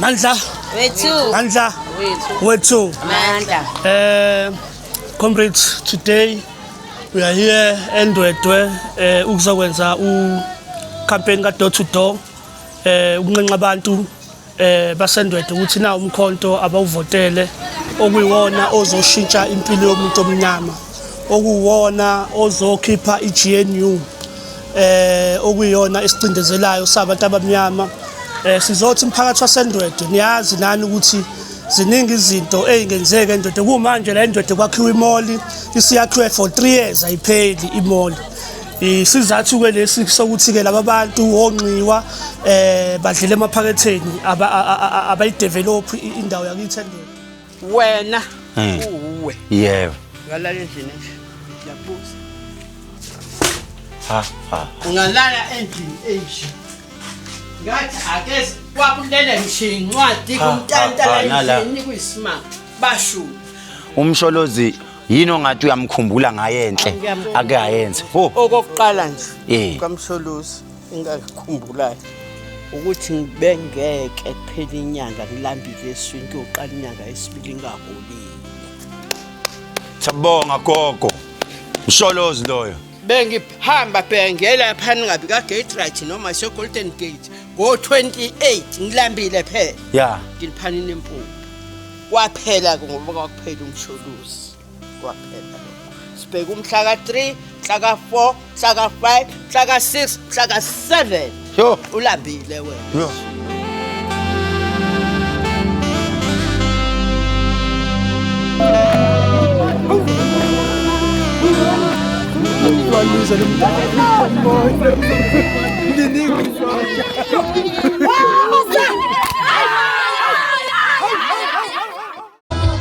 Mandla wethu comrades, today we are here eNdwedwe ukuzokwenza campaign ka door to door ukunqenqa abantu baseNdwedwe ukuthi na umkhonto abawuvotele okuyiwona ozoshintsha impilo yomuntu omnyama, okuyiwona ozokhipha iGNU okuyiyona isicindezelayo sabantu abamnyama. Sizothi umphakathi waseNdwedwe niyazi nani ukuthi ziningi izinto ezingenzeka eNdwedwe. Kumanje la eNdwedwe kwakhiwa imall, isiyakhiwe for 3 years ayipheli imall. Isizathu ke lesi sokuthi ke laba bantu onqiwa badlile emaphaketheni abayidevelop indawo yakithi eNdwedwe. Wena uwe yebo ngalala endlini nje ngiyabuza ungalala endlini enje ngathi akeze kwakulele mshincwadi kumntantala endlini kuyisimanga bashu umsholozi yini ongathi uyamkhumbula ngaye enhle ake ayenze okokuqala nje kamsholozi engakukhumbulayo ukuthi ngibengeke kuphela inyanga ngilambile eswini kuyoqala inyanga yesibili ngaholile. Siyabonga gogo msholozi loyo bengihamba bhengela phana ngabi ka gate right noma se Golden Gate ngo 28 ngilambile phela ngiliphanini empuphu kwaphela ngoba kwakuphela umsholozi kwaphela sibheka umhla ka 3 mhla ka 4 mhla ka 5 mhla ka 6 mhla ka 7 ulambile wena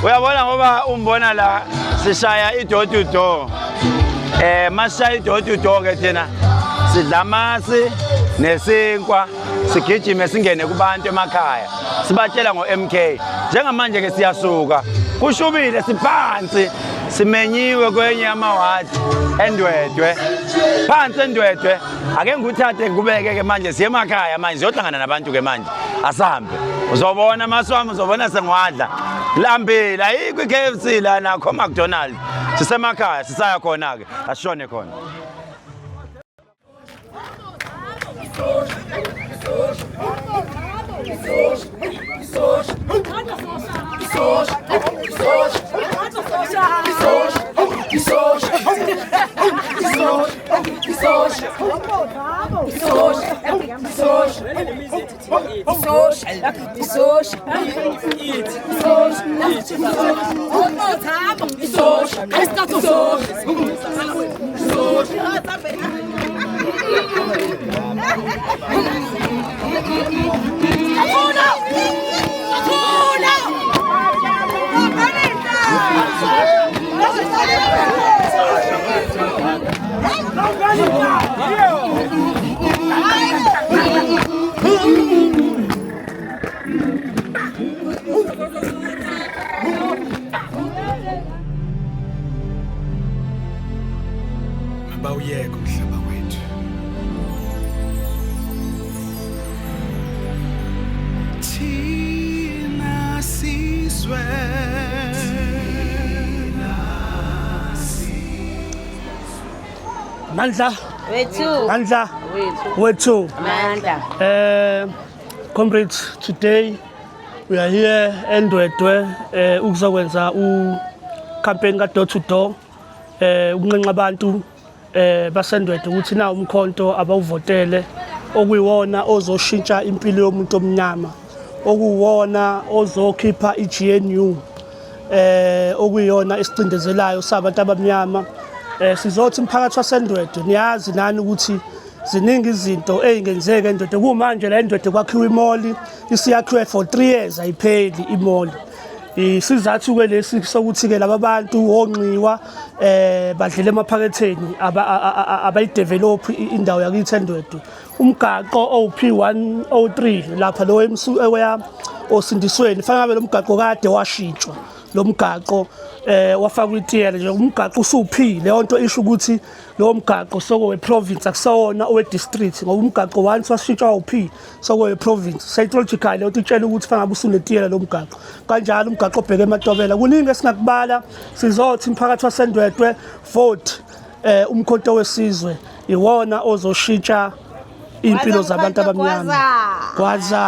uyabona ngoba umbona la sishaya idoor to door masishaya idoor to door ke thina sidla amasi nesinkwa sigijime singene kubantu emakhaya sibatshela ngoMK njengamanje ke siyasuka kushubile siphansi simenyiwe kwenye amawadi eNdwedwe phansi eNdwedwe ake ngikuthathe kubeke ke manje siye emakhaya manje siyohlangana nabantu ke manje asambe uzobona maswami uzobona sengwadla lambile ayikho iKFC la nakho McDonald's sisemakhaya sisaya khona ke asishone khona Abawuyeka umhlaba wethu thina sizwe Mandla wethu comrades, today we are here eNdwedwe ukuzokwenza campaign ka door to door ukunqenqa abantu baseNdwedwe ukuthi na umkhonto abawuvotele okuyiwona ozoshintsha impilo yomuntu omnyama, okuyiwona ozokhipha iGNU okuyiyona isicindezelayo sabantu abamnyama. Sizothi umphakathi waseNdwedwe niyazi nani ukuthi ziningi izinto ezingenzeka eNdwedwe. Kumanje la eNdwedwe kwakhiwa imall, isiyakhiwe for 3 years ayipheli imall. Isizathu ke lesi sokuthi ke laba bantu onqiwa badlile emaphaketheni abayidevelop indawo yakithi eNdwedwe. Umgaqo OP103 lapha lo eya osindisweni fanele ngabe lo mgaqo kade washintshwa. lo mgaqo wafakwa itiyela nje umgaqo usuphile leyo nto isho ukuthi lo mgaqo sokowe province akusona owe district ngoba umgaqo once wasishintshwa uphi sokowe province psychologically leyo nto itshela ukuthi fanele usunetiyela lo mgaqo kanjalo umgaqo obheke eMatobela kuningi esingakubala sizothi imphakathi waseNdwedwe vote umkhonto wesizwe iwona ozoshintsha impilo zabantu abamnyama Gwaza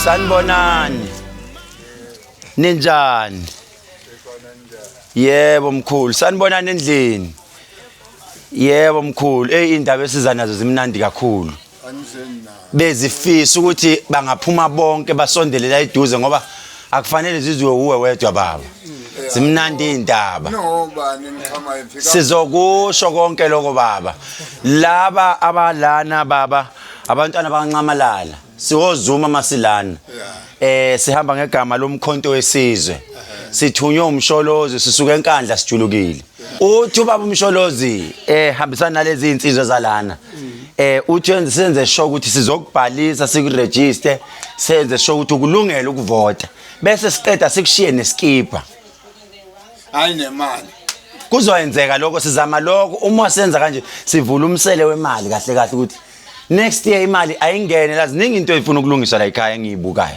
Sanibonani. Ninjani? Yebo mkhulu, sanibonani endlini. Yebo mkhulu, indaba esiza nazo zimnandi kakhulu. Bezifisa ukuthi bangaphuma bonke basondelela eduze ngoba akufanele zizwe uwe wedwa baba. Zimnandi indaba. No bani ngikhama efika. Sizokusho konke lokho baba. Laba abalana baba, abantwana abancamalala. Siwozuma masilana. Sihamba ngegama lomkhonto wesizwe. Sithunywe umsholozi sisuka enkandla sijulukile. Uthi ubaba umsholozi hambisana nalezi insizwe zalana. Uthi senze sho ukuthi sizokubhalisa sikuregister, senze sho ukuthi ukulungela ukuvota. Bese siqeda sikushiye neskipa. Hayi nemali. Kuzoyenzeka lokho sizama lokho uma senza kanje sivula umsele wemali kahle kahle ukuthi next year imali ayingene la ziningi into efuna ukulungiswa la ekhaya engiyibukayo.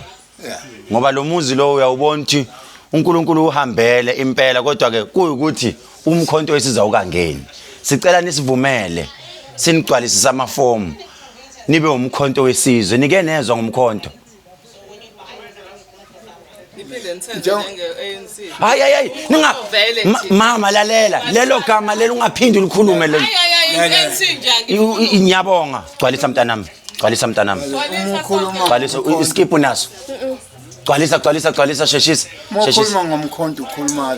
Ngoba lo muzi lo uyawubona ukuthi uNkulunkulu uhambele impela kodwa ke kuyukuthi umkhonto wesiza ukangeni. Sicela nisivumele sinigcwalisisa amaform nibe umkhonto wesizwe nike nezwa ngomkhonto. Hayi ninga mama lalela lelo gama lelo ungaphindi ulikhulume lelo. Inyabonga gcwalisa mntanami gcwalisa mntanami gcwalisa iskip naso gcwalisa sheshisa Mokhuluma ngomkhonto ukhuluma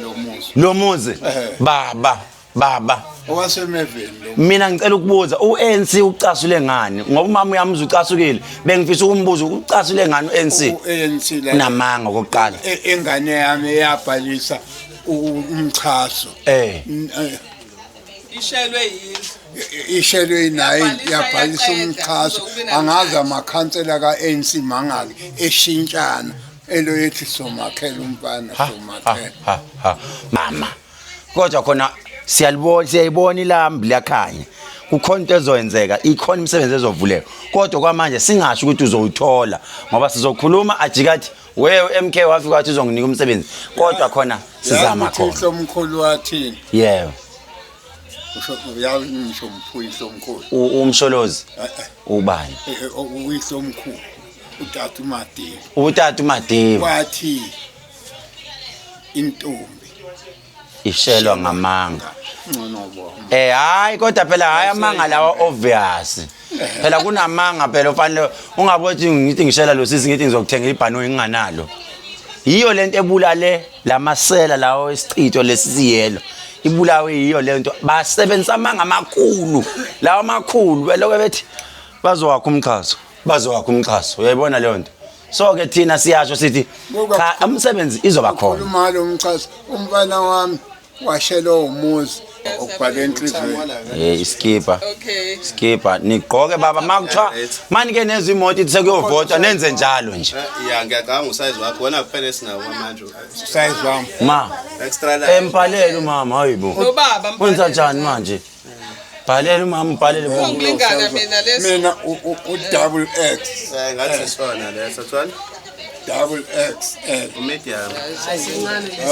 lo muzi baba owasemeveni lo. Mina ngicela ukubuza uNC ucasule ngani ngoba umama uyamza ucasukile bengifisa ukumbuza ucasule ngani uNC ANC la namanga kokuqala engane yami eyabhalisa umchaso ishelwe naye yabhalisa umchaso angaza amakhansela kaANC mangaki eshintshana elo yethi somakhela umfana somakhela mama kodwa khona siyayibona ilambi lakhanya kukhonto ezoyenzeka ikhona imisebenzi ezovuleka kodwa kwamanje singasho ukuthi uzowuthola ngoba sizokhuluma ajikathi wewe MK wafika wathi uzonginika umsebenzi kodwa khona sizama khona umkhulu wathini yebo uyanisho umphuyisho omkhulu umsholozi ubani uyihlo omkhulu utata uMadiba wathi intombi ishelwa ngamanga ngcono bo hayi kodwa phela hayi amanga lawa obvious phela kunamanga phela ufanele ungabothi ngithi ngishela lo sisi ngithi ngizokuthenga ibhano enginganalo yiyo lento ebulale lamasela lawo esichitho lesiyelo ibulawe yiyo lento basebenzisa amanga amakhulu lawa amakhulu beloko bethi bazowakha umxhaso uyayibona le nto so ke thina siyasho sithi cha umsebenzi izoba khona ukhuluma lo umxhaso umfana wami washelo umuzi okubhala enhlizweni iskipa skipa nigqoke baba makuthiwa manike nezwe imoto ithi sekuyovota nenze njalo nje ngiyacanga usize wakho wona kufanele sinawo amanje size wami ma extra life. Emphalela umama hayibo. Nobaba Wenza kanjani manje? Bhalela umama ubhalele bonke. ungilingana mina leso. mina u-double X Ngathi sona leso thwala. double X Medium.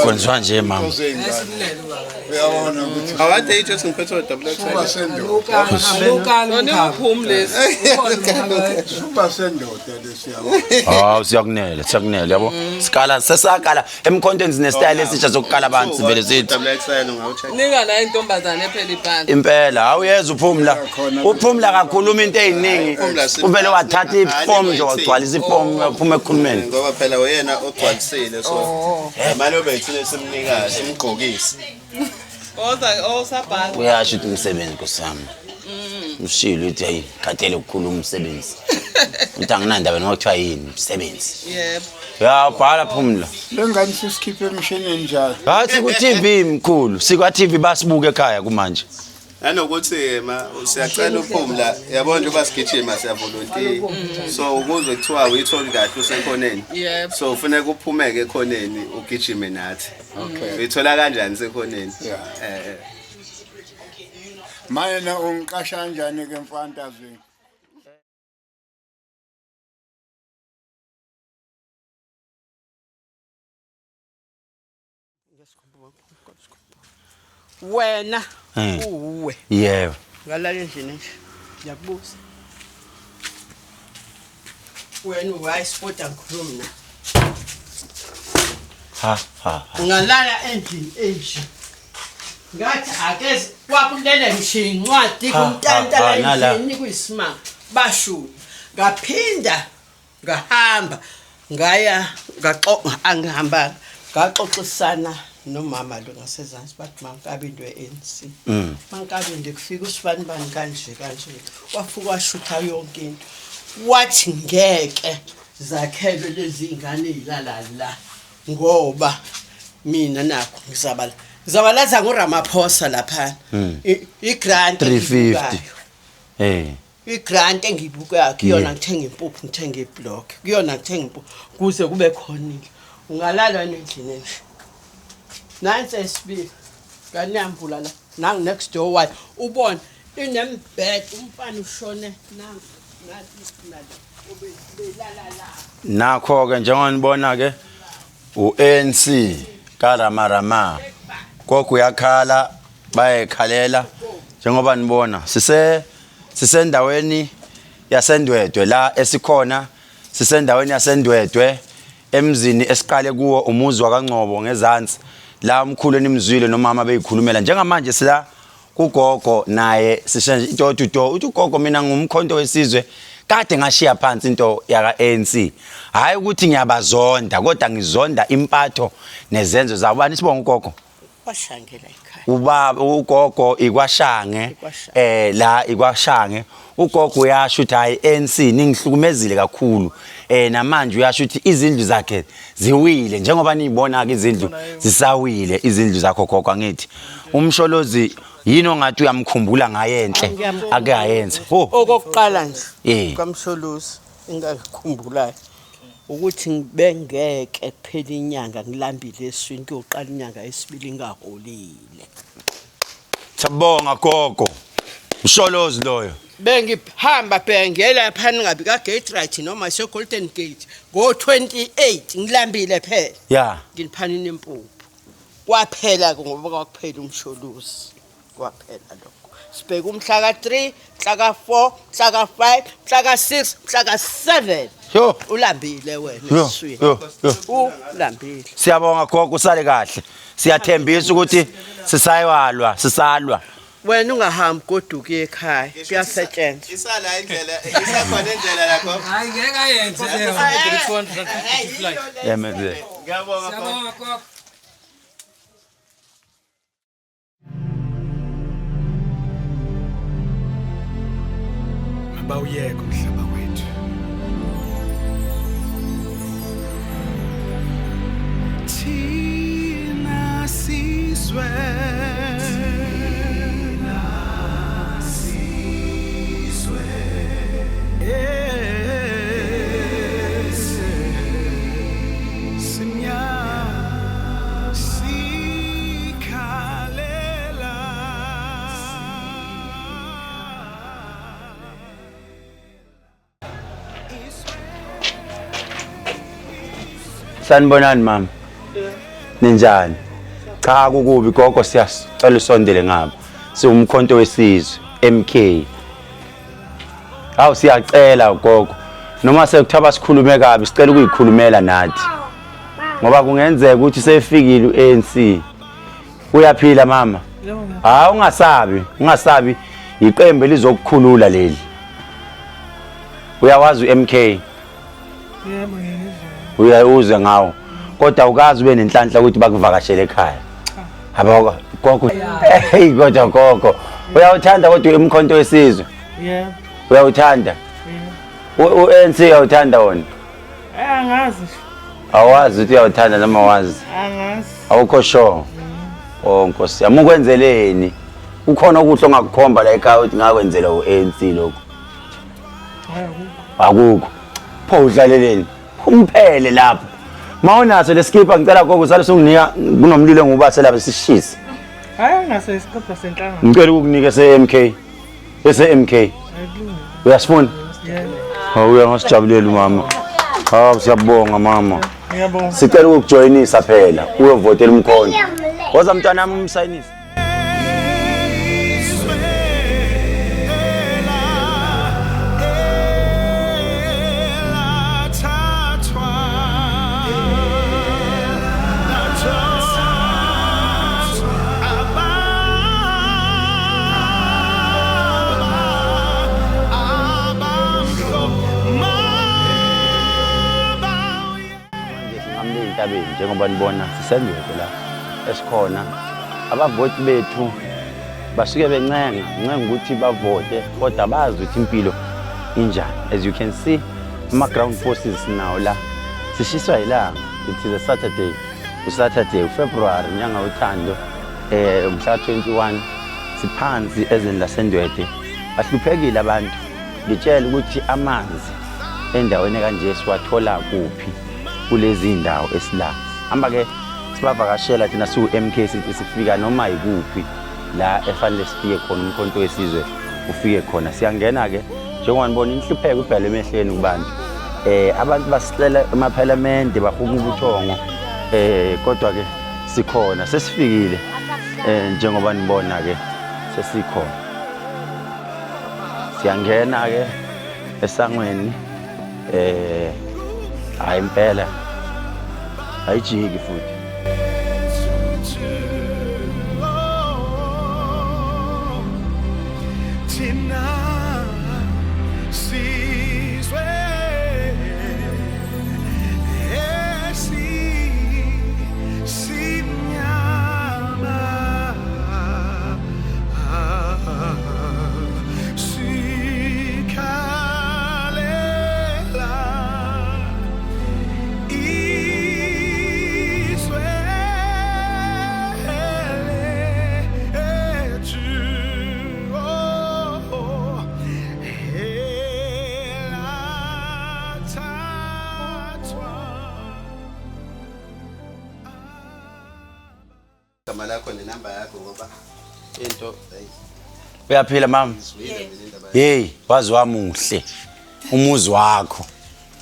Kwenziwa nje mama. uyabona ukuthi Awade ithi ngiphethe double X. uba sendoda Nona uphumi lesi. uba sendoda lesiyabona Hawu siyakunela yabo. Sikala sesakala emcontents nestyle esitsha zokukala abantu sivele sithi. Double X ungawucheck. Nika la intombazane ephela ibhanda. Impela awuyeza uphumla. Uphumla kakhuluma into eziningi. Uvele wathatha iform nje wagcwalisa iform uphuma ekhulumeni. Ngoba phela wena ogcwalisile so. Manje obethile simnika simgqokisi. Osabhala. Uyasho ukuthi umsebenzi nkosami. Ushilo uthi hayi khathele ukukhuluma umsebenzi. Uthi anginandaba nokuthiwa yini umsebenzi. Yebo. Ya bhala phumla. lengane sisikhiphe emshenini njalo Hathi ku TV mkhulu, sikwa TV basibuke ekhaya kumanje. Nanokuthi siyacela uphumla yabona nje basigijima siya volunteer so ukuzwe kuthiwa uyitholi kahle usekhoneni Yebo. so ufuneka uphumeke ekhoneni ugijime nathi okay uyithola kanjani sekhoneni mayena ungiqasha kanjani ke mfantazweni Wena uwe. Yebo. Ngalala endlini nje. Ngiyakubuza. Wena uyisport angikhulumi na. Ha. Ngalala endlini enje. Ngathi akeze kwakulele nje incwadi kumntantala endlini kuyisimanga. Bashu. Ngaphinda ngahamba ngaya ngaxoxa angihamba ngaxoxisana nomama lo ngasezansi bathi mankabi into eNC mankabi ndikufika usibanibani kanje wafuka washutha yonke into wathi ngeke zakhelwe lezi ingane ezilala la ngoba mina nakho ngizabalaza ngoRamaphosa lapha igrant 350 igrant engiyibukayo kuyona ngithenga impuphu ngithenga iblock kuyona ngithenga impuphu kuze kube khonile ungalala endlini nje nansi esibili kaniyambula la nangu next door wayo ubona inembed umfana ushone nangu nathi ubelala la nakho ke njengoba nibona ke uANC kaRamarama gogo uyakhala bayekhalela njengoba nibona sisendaweni yaseNdwedwe la esikhona sisendaweni yaseNdwedwe emzini esiqale kuwo umuzi wakaNgcobo ngezansi la umkhulu enimzwile nomama beyikhulumela njengamanje sila kugogo naye sishenje itotuto uthi ugogo mina ngumkhonto wesizwe kade ngashiya phansi into yaka ANC hayi ukuthi ngiyabazonda kodwa ngizonda impatho nezenzo zabo bani sibonga ugogo washangela ekhaya ubaba ugogo ikwashange la ikwashange ugogo uyasho ukuthi hayi ANC ningihlukumezile kakhulu namanje uyasho ukuthi izindlu zakhe ziwile njengoba nizibona ke izindlu zisawile izindlu zakho gogo angithi umsholozi yini ongathi uyamkhumbula ngaye enhle ake ayenze okokuqala nje kaMsholozi engakukhumbulayo ukuthi ngibengeke kuphela inyanga ngilambile eswini kuyoqala inyanga yesibili ngaholile sabonga gogo Msholozi loyo bengihamba bhengela phana ngabi ka Gate Right noma se Golden Gate ngo28 ngilambile phela ya ngiliphanini impuphu kwaphela ngoba kwakuphela umsholozi kwaphela lokho sibheka umhla ka3 mhla ka4 mhla ka5 mhla ka6 mhla ka7 yo ulambile wena eswini ulambile siyabonga gogo usale kahle siyathembisa ukuthi sisalwa wena ungahambi goduka ekhaya kuyasetshenzwa isala indlela isakhona indlela lakho hayi ngeke ayenze yemeze ngiyabonga gogo Mabawuyeka umhlaba wethu. Thina sizwe Sanibonani mama. Ninjani? Cha kukubi gogo siyacela usondele ngapha. Siwumkhonto wesizwe MK. Hawu siyacela gogo. Noma sekuthiwa sikhulume kabi sicela ukuyikhulumela nathi. Ngoba kungenzeka ukuthi sefikile uANC. Uyaphila mama? Hawu ungasabi iqembu lizokukhulula leli. Uyawazi uMK? Yebo ngiyizwa. Uyauzwe ngawo. Kodwa ukazi ube nenhlanhla ukuthi bakuvakashele ekhaya. Haba gogo. Hey kodwa gogo. Uyawuthanda kodwa umkhonto wesizwe? Yebo. Uyawuthanda? Yebo. uANC uyawuthanda wona? Angazi. Awazi ukuthi uyawuthanda noma wazi? Angazi. Awukho sure. Oh Nkosi yami ukwenzeleni? Kukhona okuhle ongakukhomba la ekhaya ukuthi ngakwenzela uANC lokho. Akukho. Pho udlaleleni. Umphele lapha. Mawunaso leskipa ngicela gogo sale sunginika kunomlilo ngubase lapha sishisa. Hayi ngase isikhathi senhlanga. Ngicela ukukunika seMK. SeMK. Uyasifuna? Yebo. Hawu uyangasijabulela mama. Hawu siyabonga mama. Ngiyabonga. Sicela ukujoinisa phela uyovotela umkhonto. Woza mntwana nami umsayinisi. Njengoba nibona sisendwele la esikhona abavoti bethu basuke bencenga ukuthi bavote kodwa bazi ukuthi impilo injani. As you can see ama ground forces now la sishiswa ilanga. It is a Saturday February nyanga uthando umhla 21 siphansi ezweni laseNdwede bahluphekile abantu. Ngitshela ukuthi amanzi endaweni kanje siwathola kuphi kulezi indawo esila. Hamba ke sibavakashela thina siuMK sithi sifika noma ikuphi la efanele sifike khona umkhonto wesizwe ufike khona. Siyangena ke njengoba nibona inhlupheko ibhale emehlweni kubantu. Abantu basicela emaparliament bahuka ubuthongo. Kodwa ke sikhona sesifikile njengoba nibona ke sesikhona. Siyangena ke esangweni hayi impela ayijiki futhi. Lakho nenamba yakho ngoba into Uyaphila mama? Hey, wazi wami uhle. Umuzi wakho.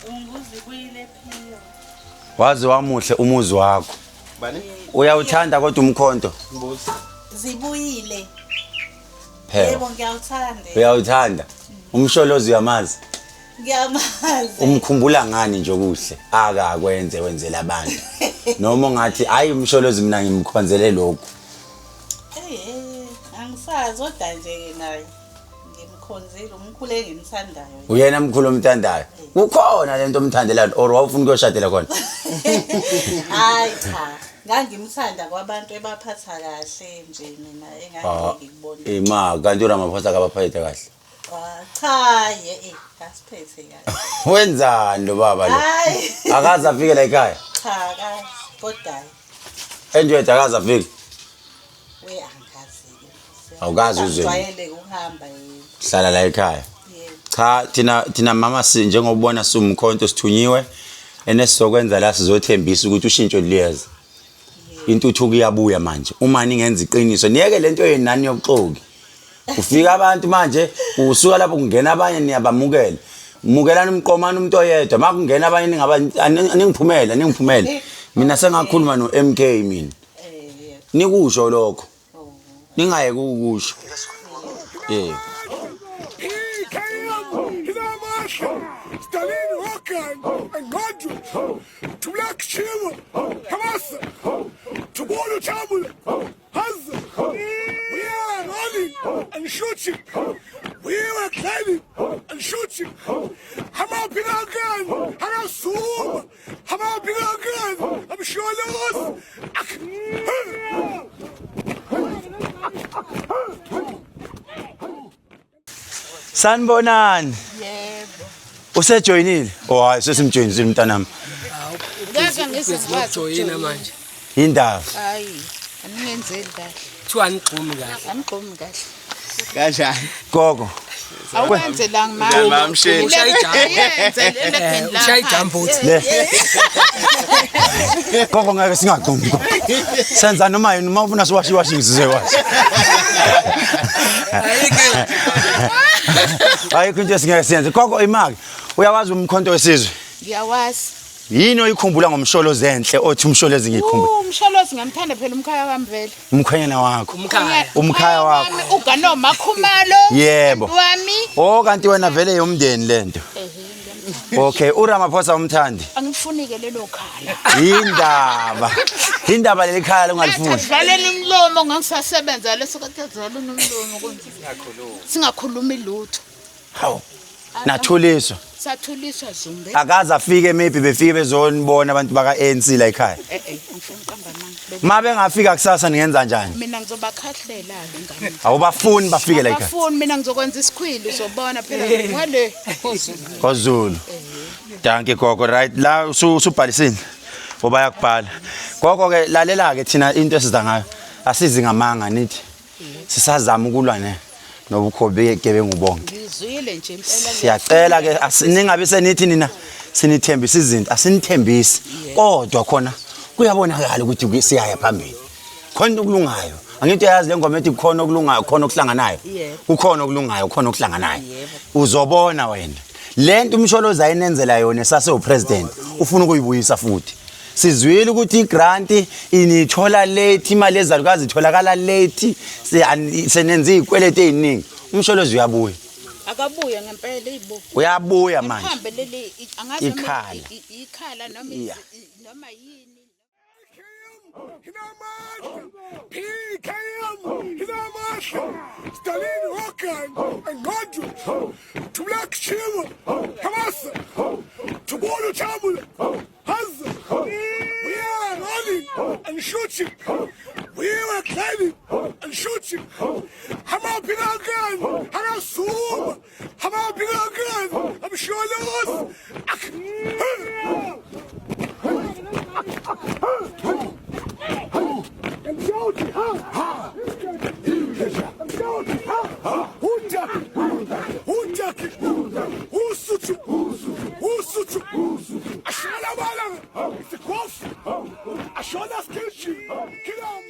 Umbuzi kuyile phila. Wazi wami uhle umuzi wakho. Bani? Uyawuthanda kodwa umkhonto? Mbuzi. Zibuyile. Phela. Yebo ngiyawuthanda. Uyawuthanda? Umsholozi uyamazi? Ngiyamazi. Umkhumbula ngani nje okuhle? Akakwenze wenzela abantu. Noma ngathi hayi umsholozi mina ngimkhonzele lokho. Angisazi kodwa nje naye ngimkhonzile umkhulu engimthandayo. Uyena mkhulu omthandayo. Kukhona lento omthandelayo or wawufuna ukuyoshadela khona? Hayi cha. Ngangimthanda kwabantu ebaphatha kahle nje mina engangeke ngibone. Ma kanti uRamaphosa akabaphatha kahle. Cha kasiphethe kahle. Wenzani lo baba lo? Hayi. Akaze afike la ekhaya. Cha kodwa Enjwethu akaze afike. Angazi. Awukazi uzwe. Ujwayele ukuhamba Hlala la ekhaya. Cha thina mama si njengobona sumkhonto sithunyiwe enesizokwenza la sizothembisa ukuthi ushintsho liyeza. Intuthuko iyabuya manje. Uma ningenza iqiniso niyeke lento yenani yokuxoki. Ufika abantu manje usuka lapho kungena abanye niyabamukela. mukelana umqomana umuntu oyedwa makungena abanye ningiphumela mina sengakhuluma no MK mina nikusho lokho ningaye kukusho Stalin Hokan and Godwin to Black Shiva, Hamasa, to Bolo Chamul, Hazza. We are running and shooting. We were climbing and shooting. Hama Pinagan, Hama Soom, Hama Pinagan, I'm sure those. Sanibonani. Yebo. Usejoinile? Oh hayi sesimjoinile mntanami. Ngeke ngizojoyina manje. Indaba. Hayi, angingenzeli kahle. Kuthiwa anigxumi kahle. Angigqomi kahle. Kanjani? Gogo. Awenzelanga mama. Ngamamshini. Ushaya ijambuthi. Gogo ngeke singagqumi. Senza noma yini uma ufuna siwashi ngizizwe washi. Ayikho into esingeke siyenze. Gogo imali uyawazi umkhonto wesizwe? Ngiyawazi. Yini oyikhumbula ngomsholo zenhle othi umsholo ezingikhumbula? Umsholozi ngamthanda phela umkhaya wami vele. Umkhwenyana wakho. Umkhaya. Umkhaya wakho. Ugano makhumalo. Yebo. Wami. Oh kanti wena vele yomndeni lento. Okay, uRamaphosa umthandi. Angifunike lelo khala. Indaba lelikhaya longalifuni. Valela imlomo ngangisasebenza leso kathazela nomlomo konje. Singakhulumi lutho. Hawu. Nathuliswa. Sathuliswa Zumbe. Akaze afike maybe befike bezonibona abantu baka ANC la ekhaya. Ngifuna uqamba manje. Mabe ngafika kusasa ningenza njani? Mina ngizobakhahlela ke ngami. Awubafuni bafike la ekhaya. Abafuni mina ngizokwenza isikhwili uzobona phela ngale koZulu. KwaZulu. Danke gogo, right. La usubhalisini. Ngoba yakubhala. Gogo ke lalela ke thina into esiza ngayo. Asizi ngamanga nithi. Sisazama ukulwa nobukhobe gebengu bonke. Ngizwile nje impela le. Siyacela ke ningabe senithi nina sinithembisa izinto asinithembisi kodwa khona kuyabonakala ukuthi siyaya phambili. Khona okulungayo. Angithi yazi le ngoma ethi kukhona okulungayo khona okuhlanganayo. Kukhona okulungayo khona okuhlanganayo. Uzobona wena. Lento umsholoza ayinenzela yona sase upresident ufuna ukuyibuyisa futhi. Sizwile ukuthi igrant inithola late imali ezalukazi itholakala late senenza izikwelete eziningi. Umsholozi uyabuya. Akabuya ngempela ibo. Uyabuya manje. Hambe leli angazi ikhala noma yini. PKM, Stalin Hokan and Godwin to Black Shiva, Hamasa, to Bolo Chamul, Hazza. We are running and shooting. We were climbing and shooting. Hama Pinagan, Hama Soom, Hama Pinagan, I'm sure those. I showed us kitchen. Get on.